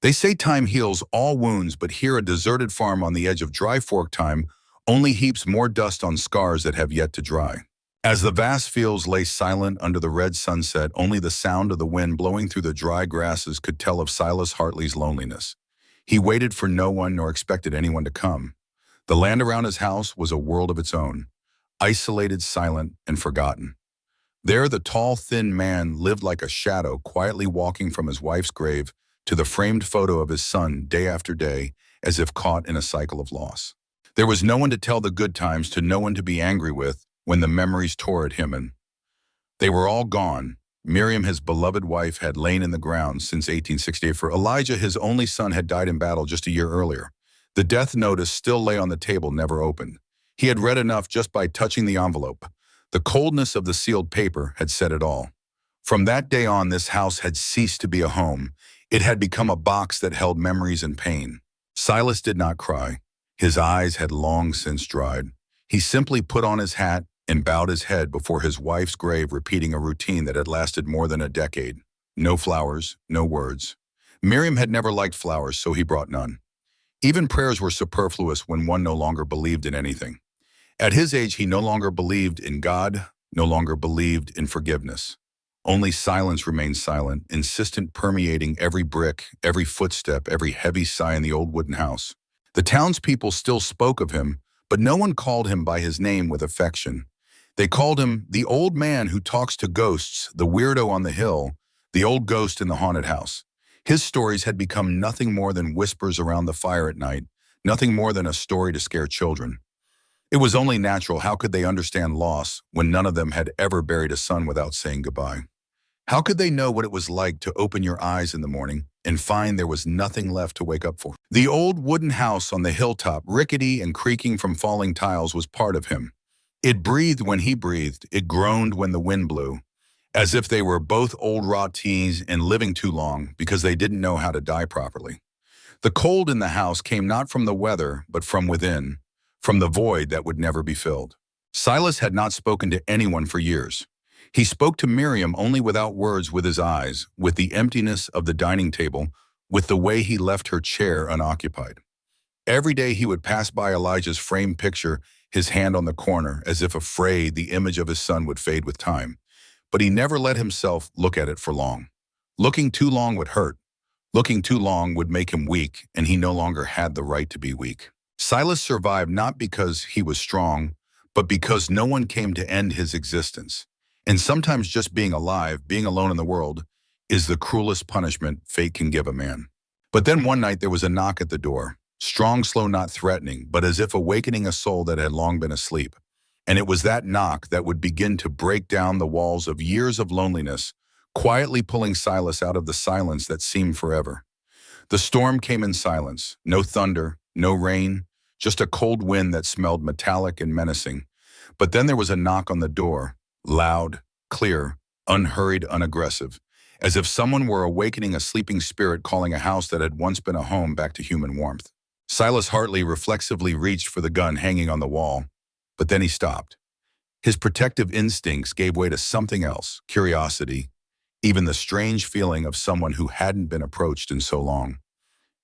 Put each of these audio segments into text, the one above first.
They say time heals all wounds, but here a deserted farm on the edge of dry fork time only heaps more dust on scars that have yet to dry. As the vast fields lay silent under the red sunset, only the sound of the wind blowing through the dry grasses could tell of Silas Hartley's loneliness. He waited for no one nor expected anyone to come. The land around his house was a world of its own, isolated, silent, and forgotten. There the tall, thin man lived like a shadow, quietly walking from his wife's grave to the framed photo of his son day after day, as if caught in a cycle of loss. There was no one to tell the good times, to no one to be angry with when the memories tore at him, and they were all gone. Miriam, his beloved wife, had lain in the ground since 1868. For Elijah, his only son, had died in battle just a year earlier. The death notice still lay on the table, never opened. He had read enough just by touching the envelope. The coldness of the sealed paper had said it all. From that day on, this house had ceased to be a home. It had become a box that held memories and pain. Silas did not cry. His eyes had long since dried. He simply put on his hat and bowed his head before his wife's grave, repeating a routine that had lasted more than a decade. No flowers, no words. Miriam had never liked flowers, so he brought none. Even prayers were superfluous when one no longer believed in anything. At his age, he no longer believed in God, no longer believed in forgiveness. Only silence remained silent, insistent, permeating every brick, every footstep, every heavy sigh in the old wooden house. The townspeople still spoke of him, but no one called him by his name with affection. They called him the old man who talks to ghosts, the weirdo on the hill, the old ghost in the haunted house. His stories had become nothing more than whispers around the fire at night, nothing more than a story to scare children. It was only natural. How could they understand loss when none of them had ever buried a son without saying goodbye? How could they know what it was like to open your eyes in the morning and find there was nothing left to wake up for? The old wooden house on the hilltop, rickety and creaking from falling tiles, was part of him. It breathed when he breathed, it groaned when the wind blew, as if they were both old rottees and living too long because they didn't know how to die properly. The cold in the house came not from the weather, but from within, from the void that would never be filled. Silas had not spoken to anyone for years. He spoke to Miriam only without words, with his eyes, with the emptiness of the dining table, with the way he left her chair unoccupied. Every day he would pass by Elijah's framed picture, his hand on the corner, as if afraid the image of his son would fade with time. But he never let himself look at it for long. Looking too long would hurt. Looking too long would make him weak, and he no longer had the right to be weak. Silas survived not because he was strong, but because no one came to end his existence. And sometimes just being alive, being alone in the world, is the cruelest punishment fate can give a man. But then one night there was a knock at the door. Strong, slow, not threatening, but as if awakening a soul that had long been asleep. And it was that knock that would begin to break down the walls of years of loneliness, quietly pulling Silas out of the silence that seemed forever. The storm came in silence. No thunder, no rain, just a cold wind that smelled metallic and menacing. But then there was a knock on the door, loud, clear, unhurried, unaggressive, as if someone were awakening a sleeping spirit, calling a house that had once been a home back to human warmth. Silas Hartley reflexively reached for the gun hanging on the wall, but then he stopped. His protective instincts gave way to something else, curiosity, even the strange feeling of someone who hadn't been approached in so long.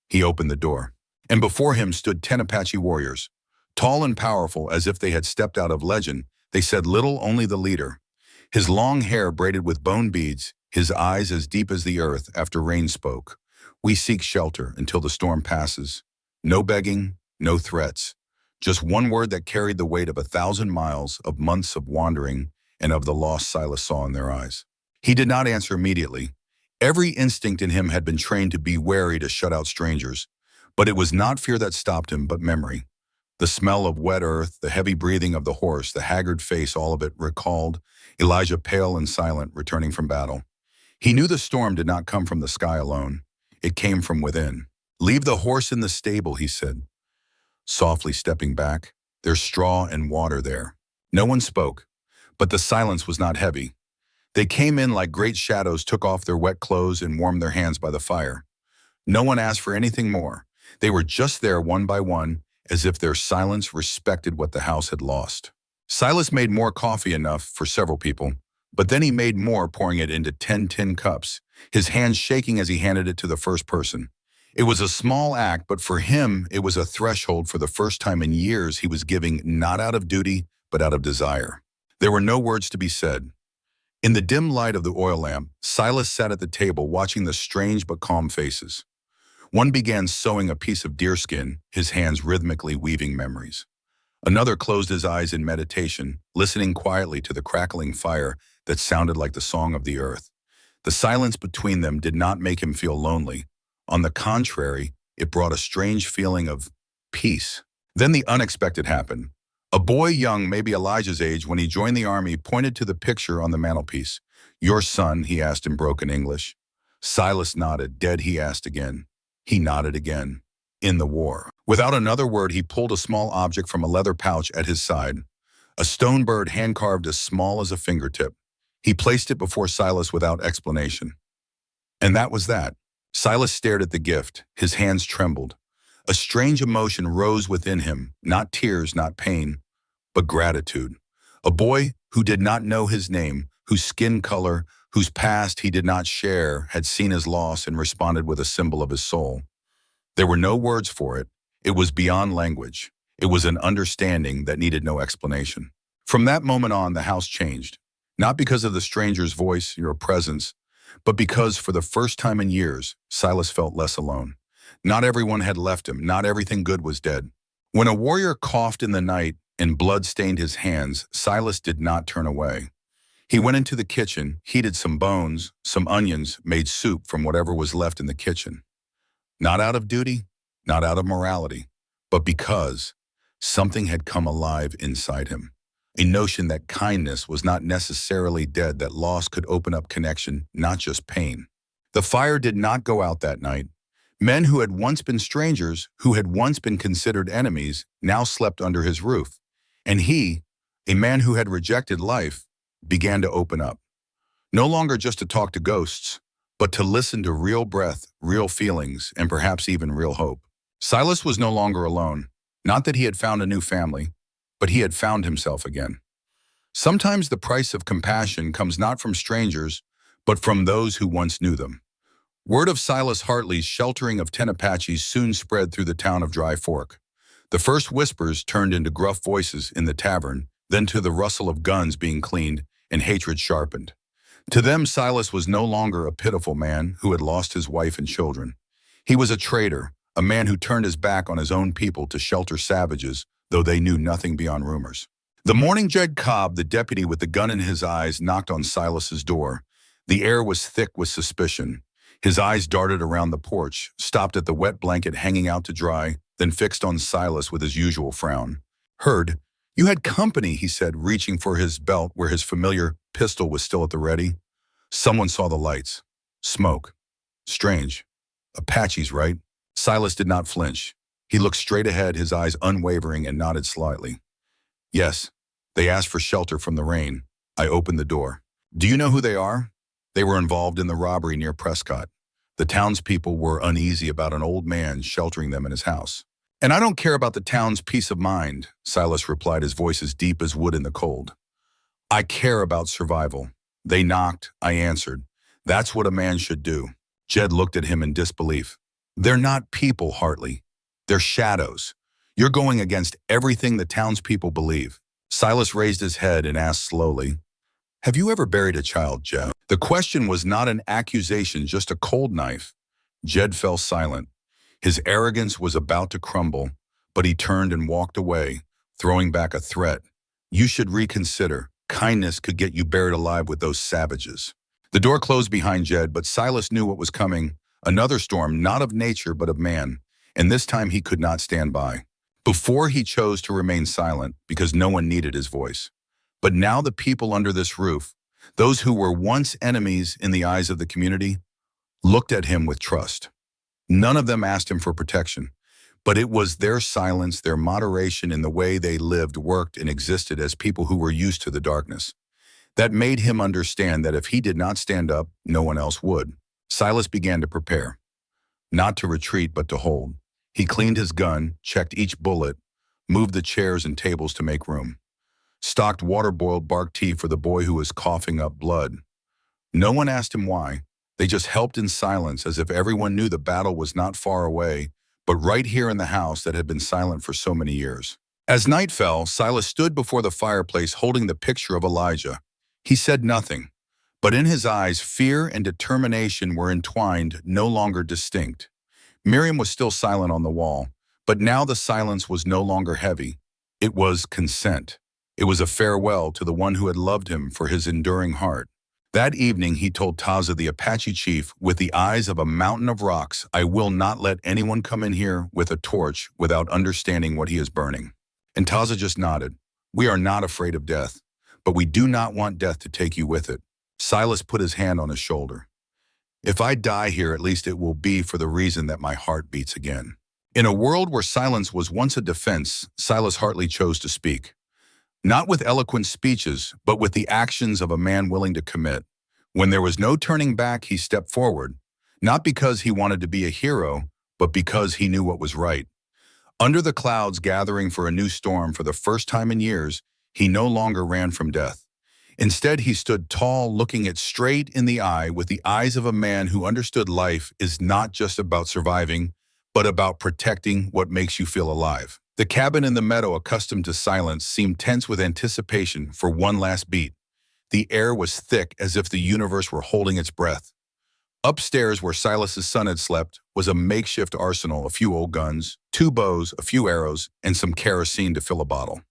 He opened the door, and before him stood 10 Apache warriors. Tall and powerful, as if they had stepped out of legend, they said little, only the leader. His long hair braided with bone beads, his eyes as deep as the earth after rain spoke. "We seek shelter until the storm passes." No begging, no threats. Just one word that carried the weight of 1,000 miles, of months of wandering, and of the loss Silas saw in their eyes. He did not answer immediately. Every instinct in him had been trained to be wary, to shut out strangers. But it was not fear that stopped him, but memory. The smell of wet earth, the heavy breathing of the horse, the haggard face, all of it recalled Elijah, pale and silent, returning from battle. He knew the storm did not come from the sky alone. It came from within. "Leave the horse in the stable," he said, softly stepping back. "There's straw and water there." No one spoke, but the silence was not heavy. They came in like great shadows, took off their wet clothes and warmed their hands by the fire. No one asked for anything more. They were just there one by one, as if their silence respected what the house had lost. Silas made more coffee, enough for several people, but then he made more, pouring it into 10 tin cups, his hands shaking as he handed it to the first person. It was a small act, but for him, it was a threshold. For the first time in years, he was giving not out of duty, but out of desire. There were no words to be said. In the dim light of the oil lamp, Silas sat at the table watching the strange but calm faces. One began sewing a piece of deerskin, his hands rhythmically weaving memories. Another closed his eyes in meditation, listening quietly to the crackling fire that sounded like the song of the earth. The silence between them did not make him feel lonely. On the contrary, it brought a strange feeling of peace. Then the unexpected happened. A boy young, maybe Elijah's age, when he joined the army, pointed to the picture on the mantelpiece. "Your son?" he asked in broken English. Silas nodded. "Dead?" he asked again. He nodded again. "In the war." Without another word, he pulled a small object from a leather pouch at his side. A stone bird hand-carved as small as a fingertip. He placed it before Silas without explanation. And that was that. Silas stared at the gift. His hands trembled. A strange emotion rose within him, not tears, not pain, but gratitude. A boy who did not know his name, whose skin color, whose past he did not share, had seen his loss and responded with a symbol of his soul. There were no words for it. It was beyond language. It was an understanding that needed no explanation. From that moment on, the house changed. Not because of the stranger's voice or presence, but because for the first time in years, Silas felt less alone. Not everyone had left him. Not everything good was dead. When a warrior coughed in the night and blood stained his hands, Silas did not turn away. He went into the kitchen, heated some bones, some onions, made soup from whatever was left in the kitchen. Not out of duty, not out of morality, but because something had come alive inside him. A notion that kindness was not necessarily dead, that loss could open up connection, not just pain. The fire did not go out that night. Men who had once been strangers, who had once been considered enemies, now slept under his roof. And he, a man who had rejected life, began to open up. No longer just to talk to ghosts, but to listen to real breath, real feelings, and perhaps even real hope. Silas was no longer alone. Not that he had found a new family, but he had found himself again. Sometimes the price of compassion comes not from strangers, but from those who once knew them. Word of Silas Hartley's sheltering of 10 Apaches soon spread through the town of Dry Fork. The first whispers turned into gruff voices in the tavern, then to the rustle of guns being cleaned and hatred sharpened. To them, Silas was no longer a pitiful man who had lost his wife and children. He was a traitor, a man who turned his back on his own people to shelter savages, though they knew nothing beyond rumors. The morning Jed Cobb, the deputy with the gun in his eyes, knocked on Silas's door. The air was thick with suspicion. His eyes darted around the porch, stopped at the wet blanket hanging out to dry, then fixed on Silas with his usual frown. "Heard, you had company," he said, reaching for his belt where his familiar pistol was still at the ready. Someone saw the lights. Smoke. Strange. Apaches, right? Silas did not flinch. He looked straight ahead, his eyes unwavering, and nodded slightly. "Yes, they asked for shelter from the rain. I opened the door." "Do you know who they are?" "They were involved in the robbery near Prescott. The townspeople were uneasy about an old man sheltering them in his house." "And I don't care about the town's peace of mind," Silas replied, his voice as deep as wood in the cold. "I care about survival. They knocked, I answered. That's what a man should do." Jed looked at him in disbelief. "They're not people, Hartley. They're shadows. You're going against everything the townspeople believe." Silas raised his head and asked slowly, "Have you ever buried a child, Jed?" The question was not an accusation, just a cold knife. Jed fell silent. His arrogance was about to crumble, but he turned and walked away, throwing back a threat. "You should reconsider. Kindness could get you buried alive with those savages." The door closed behind Jed, but Silas knew what was coming. Another storm, not of nature, but of man. And this time he could not stand by. Before, he chose to remain silent because no one needed his voice. But now the people under this roof, those who were once enemies in the eyes of the community, looked at him with trust. None of them asked him for protection, but it was their silence, their moderation in the way they lived, worked, and existed as people who were used to the darkness. That made him understand that if he did not stand up, no one else would. Silas began to prepare. Not to retreat, but to hold. He cleaned his gun, checked each bullet, moved the chairs and tables to make room. Stocked water-boiled bark tea for the boy who was coughing up blood. No one asked him why. They just helped in silence as if everyone knew the battle was not far away, but right here in the house that had been silent for so many years. As night fell, Silas stood before the fireplace holding the picture of Elijah. He said nothing, but in his eyes fear and determination were entwined, no longer distinct. Miriam was still silent on the wall, but now the silence was no longer heavy. It was consent. It was a farewell to the one who had loved him for his enduring heart. That evening he told Taza the Apache chief, with the eyes of a mountain of rocks, "I will not let anyone come in here with a torch without understanding what he is burning." And Taza just nodded. "We are not afraid of death, but we do not want death to take you with it." Silas put his hand on his shoulder. "If I die here, at least it will be for the reason that my heart beats again." In a world where silence was once a defense, Silas Hartley chose to speak. Not with eloquent speeches, but with the actions of a man willing to commit. When there was no turning back, he stepped forward, not because he wanted to be a hero, but because he knew what was right. Under the clouds gathering for a new storm for the first time in years, he no longer ran from death. Instead, he stood tall, looking it straight in the eye with the eyes of a man who understood life is not just about surviving, but about protecting what makes you feel alive. The cabin in the meadow, accustomed to silence, seemed tense with anticipation for one last beat. The air was thick as if the universe were holding its breath. Upstairs, where Silas's son had slept, was a makeshift arsenal, a few old guns, 2 bows, a few arrows, and some kerosene to fill a bottle.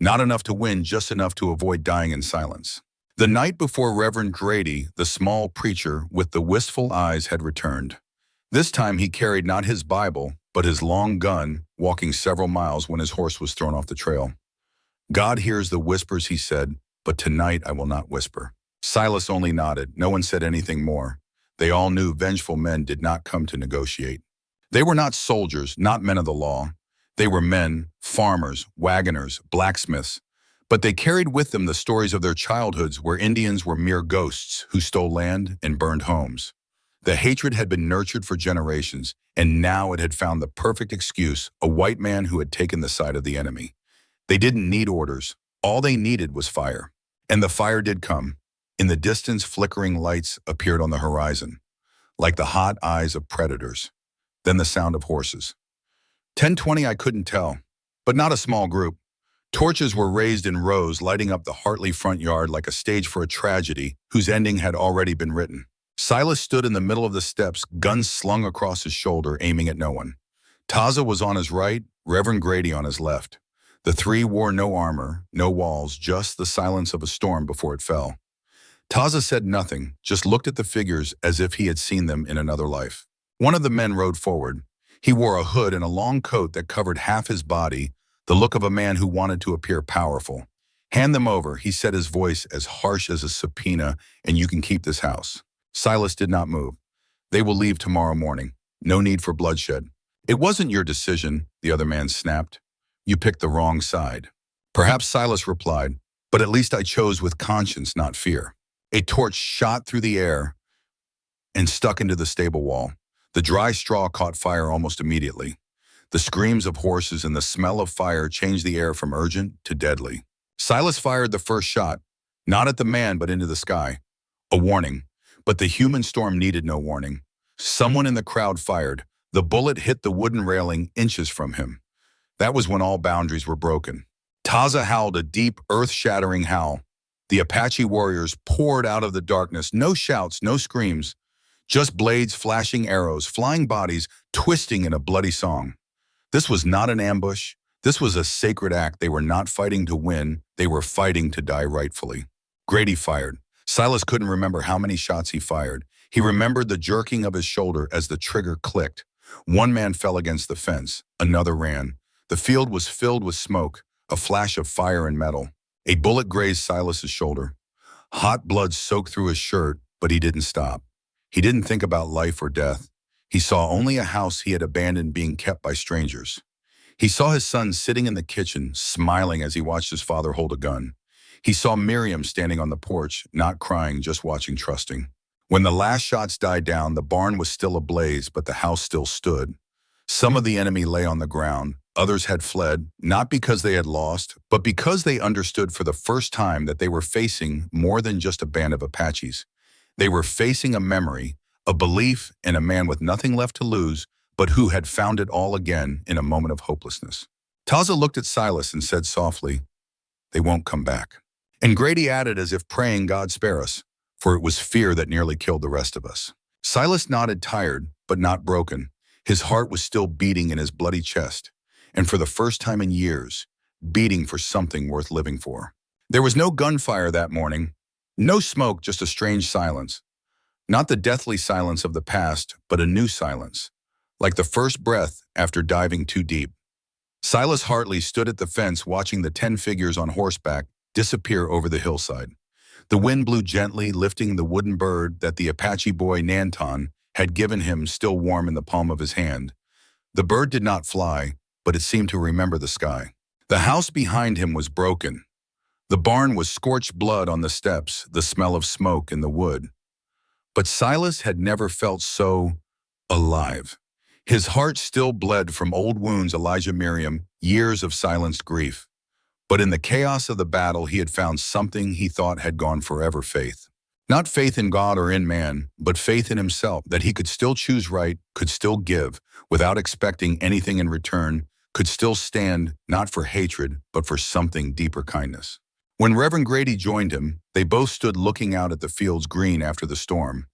Not enough to win, just enough to avoid dying in silence. The night before, Reverend Grady, the small preacher with the wistful eyes, had returned. This time he carried not his Bible, but his long gun, walking several miles when his horse was thrown off the trail. "God hears the whispers," he said, "but tonight I will not whisper." Silas only nodded. No one said anything more. They all knew vengeful men did not come to negotiate. They were not soldiers, not men of the law. They were men, farmers, wagoners, blacksmiths, but they carried with them the stories of their childhoods where Indians were mere ghosts who stole land and burned homes. The hatred had been nurtured for generations, and now it had found the perfect excuse, a white man who had taken the side of the enemy. They didn't need orders. All they needed was fire. And the fire did come. In the distance, flickering lights appeared on the horizon, like the hot eyes of predators. Then the sound of horses. 10:20, I couldn't tell, but not a small group. Torches were raised in rows, lighting up the Hartley front yard like a stage for a tragedy whose ending had already been written. Silas stood in the middle of the steps, guns slung across his shoulder, aiming at no one. Taza was on his right, Reverend Grady on his left. The three wore no armor, no walls, just the silence of a storm before it fell. Taza said nothing, just looked at the figures as if he had seen them in another life. One of the men rode forward. He wore a hood and a long coat that covered half his body, the look of a man who wanted to appear powerful. "Hand them over," he said, his voice as harsh as a subpoena, "and you can keep this house." Silas did not move. "They will leave tomorrow morning. No need for bloodshed." "It wasn't your decision," the other man snapped. "You picked the wrong side." "Perhaps," Silas replied, "but at least I chose with conscience, not fear." A torch shot through the air and stuck into the stable wall. The dry straw caught fire almost immediately. The screams of horses and the smell of fire changed the air from urgent to deadly. Silas fired the first shot, not at the man but into the sky. A warning. But the human storm needed no warning. Someone in the crowd fired. The bullet hit the wooden railing inches from him. That was when all boundaries were broken. Taza howled a deep, earth-shattering howl. The Apache warriors poured out of the darkness, no shouts, no screams, just blades, flashing arrows, flying bodies, twisting in a bloody song. This was not an ambush. This was a sacred act. They were not fighting to win. They were fighting to die rightfully. Grady fired. Silas couldn't remember how many shots he fired. He remembered the jerking of his shoulder as the trigger clicked. One man fell against the fence. Another ran. The field was filled with smoke, a flash of fire and metal. A bullet grazed Silas's shoulder. Hot blood soaked through his shirt, but he didn't stop. He didn't think about life or death. He saw only a house he had abandoned being kept by strangers. He saw his son sitting in the kitchen, smiling as he watched his father hold a gun. He saw Miriam standing on the porch, not crying, just watching, trusting. When the last shots died down, the barn was still ablaze, but the house still stood. Some of the enemy lay on the ground. Others had fled, not because they had lost, but because they understood for the first time that they were facing more than just a band of Apaches. They were facing a memory, a belief in a man with nothing left to lose, but who had found it all again in a moment of hopelessness. Taza looked at Silas and said softly, "They won't come back." And Grady added as if praying God spare us, for it was fear that nearly killed the rest of us. Silas nodded, tired, but not broken. His heart was still beating in his bloody chest, and for the first time in years, beating for something worth living for. There was no gunfire that morning, no smoke, just a strange silence. Not the deathly silence of the past, but a new silence, like the first breath after diving too deep. Silas Hartley stood at the fence watching the 10 figures on horseback disappear over the hillside. The wind blew gently, lifting the wooden bird that the Apache boy Nanton had given him still warm in the palm of his hand. The bird did not fly, but it seemed to remember the sky. The house behind him was broken. The barn was scorched blood on the steps, the smell of smoke in the wood. But Silas had never felt so alive. His heart still bled from old wounds, Elijah Miriam, years of silenced grief. But in the chaos of the battle, he had found something he thought had gone forever: faith. Not faith in God or in man, but faith in himself, that he could still choose right, could still give, without expecting anything in return, could still stand, not for hatred, but for something deeper: kindness. When Reverend Grady joined him, they both stood looking out at the fields green after the storm.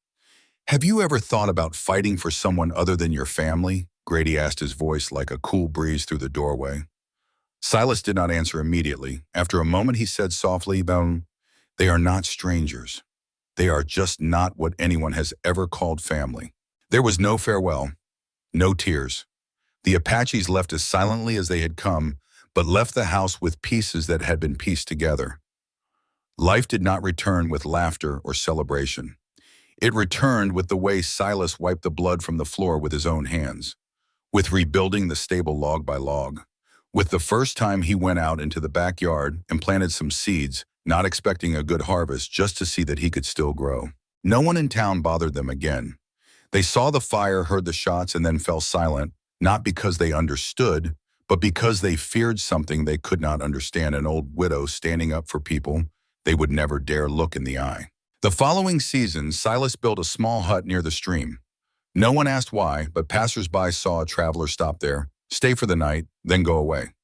"Have you ever thought about fighting for someone other than your family?" Grady asked, his voice like a cool breeze through the doorway. Silas did not answer immediately. After a moment, he said softly, "They are not strangers. They are just not what anyone has ever called family." There was no farewell, no tears. The Apaches left as silently as they had come, but left the house with pieces that had been pieced together. Life did not return with laughter or celebration. It returned with the way Silas wiped the blood from the floor with his own hands, with rebuilding the stable log by log, with the first time he went out into the backyard and planted some seeds, not expecting a good harvest, just to see that he could still grow. No one in town bothered them again. They saw the fire, heard the shots, and then fell silent, not because they understood, but because they feared something they could not understand: an old widow standing up for people they would never dare look in the eye. The following season, Silas built a small hut near the stream. No one asked why, but passers-by saw a traveler stop there, stay for the night, then go away.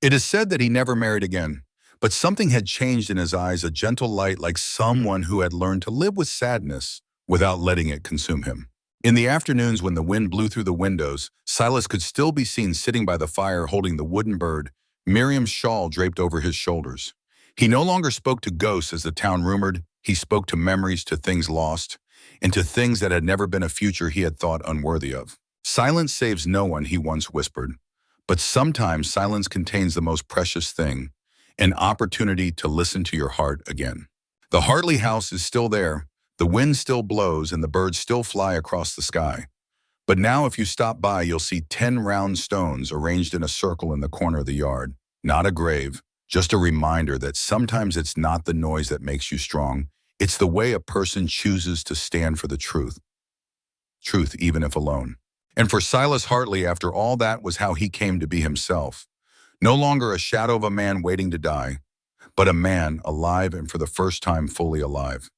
It is said that he never married again, but something had changed in his eyes, a gentle light, like someone who had learned to live with sadness without letting it consume him. In the afternoons when the wind blew through the windows, Silas could still be seen sitting by the fire holding the wooden bird, Miriam's shawl draped over his shoulders. He no longer spoke to ghosts, as the town rumored. He spoke to memories, to things lost, and to things that had never been a future he had thought unworthy of. "Silence saves no one," he once whispered, but sometimes silence contains the most precious thing: an opportunity to listen to your heart again. The Hartley house is still there, the wind still blows, and the birds still fly across the sky. But now if you stop by, you'll see 10 round stones arranged in a circle in the corner of the yard. Not a grave, just a reminder that sometimes it's not the noise that makes you strong, it's the way a person chooses to stand for the truth. Truth, even if alone. And for Silas Hartley, after all, that was how he came to be himself. No longer a shadow of a man waiting to die, but a man alive, and for the first time fully alive.